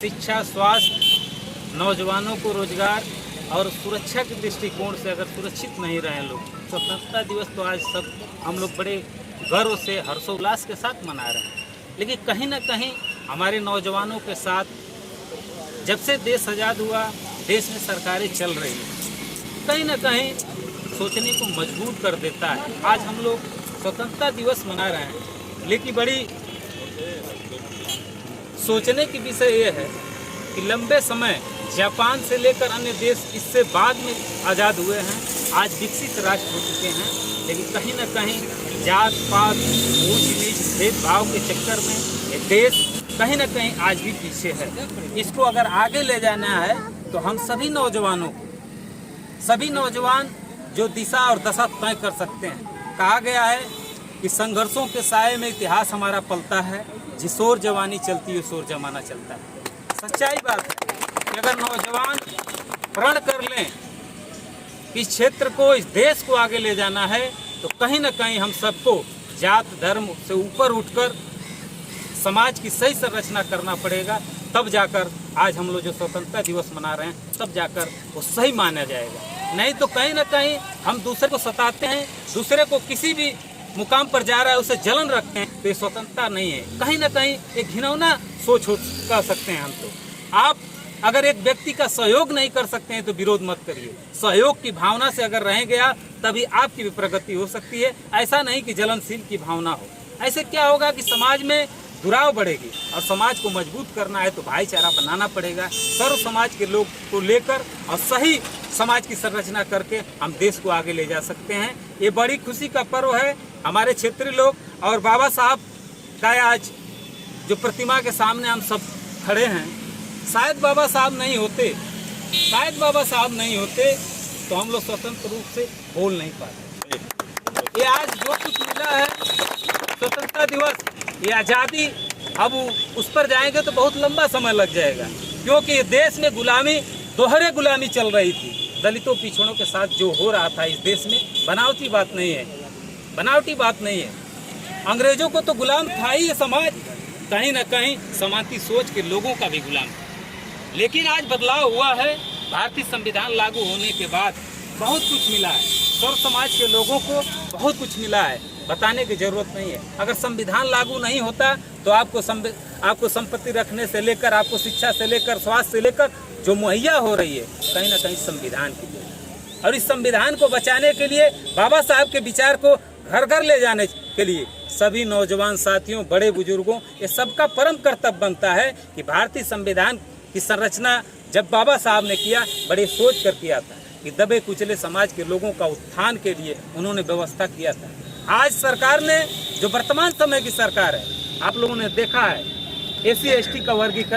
शिक्षा, स्वास्थ्य, नौजवानों को रोजगार और सुरक्षा के दृष्टिकोण से अगर सुरक्षित नहीं रहे लोग, स्वतंत्रता दिवस तो आज सब हम लोग बड़े गर्व से हर्षोल्लास के साथ मना रहे हैं, लेकिन कहीं ना कहीं हमारे नौजवानों के साथ जब से देश आज़ाद हुआ, देश में सरकारें चल रही हैं, कहीं ना कहीं सोचने को मजबूर कर देता है। आज हम लोग स्वतंत्रता दिवस मना रहे हैं, लेकिन बड़ी सोचने की विषय ये है कि लंबे समय जापान से लेकर अन्य देश इससे बाद में आज़ाद हुए हैं, आज विकसित राष्ट्र हो चुके हैं, लेकिन कहीं ना कहीं जात पात, ऊंच नीच, भेदभाव के चक्कर में ये देश कहीं ना कहीं आज भी पीछे है। इसको अगर आगे ले जाना है तो हम सभी नौजवान जो दिशा और दशा तय कर सकते हैं। कहा गया है कि संघर्षों के साए में इतिहास हमारा पलता है, जिस ओर जवानी चलती है उस ओर जमाना चलता है। सच्चाई बात है कि अगर नौजवान प्रण कर लें कि इस क्षेत्र को, इस देश को आगे ले जाना है, तो कहीं ना कहीं हम सबको जात धर्म से ऊपर उठकर समाज की सही संरचना करना पड़ेगा। तब जाकर आज हम लोग जो स्वतंत्रता दिवस मना रहे हैं, तब जाकर वो सही माना जाएगा। नहीं तो कहीं ना कहीं हम दूसरे को सताते हैं, दूसरे को किसी भी मुकाम पर जा रहा है उसे जलन रखते हैं, तो ये स्वतंत्रता नहीं है। कहीं ना कहीं एक घिनौना सोच कह सकते हैं हम। तो आप अगर एक व्यक्ति का सहयोग नहीं कर सकते हैं तो विरोध मत करिए। सहयोग की भावना से अगर रह गया तभी आपकी भी प्रगति हो सकती है, ऐसा नहीं कि जलनशील की भावना हो। ऐसे क्या होगा कि समाज में दुराव बढ़ेगी, और समाज को मजबूत करना है तो भाईचारा बनाना पड़ेगा। सर्व समाज के लोग को लेकर और सही समाज की संरचना करके हम देश को आगे ले जा सकते हैं। ये बड़ी खुशी का पर्व है। हमारे क्षेत्रीय लोग और बाबा साहब का आज जो प्रतिमा के सामने हम सब खड़े हैं, शायद बाबा साहब नहीं होते तो हम लोग स्वतंत्र रूप से बोल नहीं पाते। ये आज जो कुछ मिला है स्वतंत्रता दिवस, ये आज़ादी, अब उस पर जाएंगे तो बहुत लंबा समय लग जाएगा, क्योंकि देश में गुलामी, दोहरे गुलामी चल रही थी। दलितों पिछड़ों के साथ जो हो रहा था इस देश में, बनावटी बात नहीं है। अंग्रेजों को तो गुलाम था ही ये समाज, कहीं ना कहीं समानती सोच के लोगों का भी गुलाम था। लेकिन आज बदलाव हुआ है। भारतीय संविधान लागू होने के बाद बहुत कुछ मिला है, सर्व समाज के लोगों को बहुत कुछ मिला है, बताने की जरूरत नहीं है। अगर संविधान लागू नहीं होता तो आपको संपत्ति रखने से लेकर, आपको शिक्षा से लेकर, स्वास्थ्य से लेकर जो मुहैया हो रही है, कहीं ना कहीं संविधान की वजह है। और इस संविधान को बचाने के लिए, बाबा साहब के विचार को घर घर ले जाने के लिए सभी नौजवान साथियों, बड़े बुजुर्गों, ये सबका परम कर्तव्य बनता है कि भारतीय संविधान की संरचना जब बाबा साहब ने किया, बड़े सोच कर किया था कि दबे कुचले समाज के लोगों का उत्थान के लिए उन्होंने व्यवस्था किया था। आज सरकार ने, जो वर्तमान समय की सरकार है, आप लोगों ने देखा है SC ST का वर्गीकरण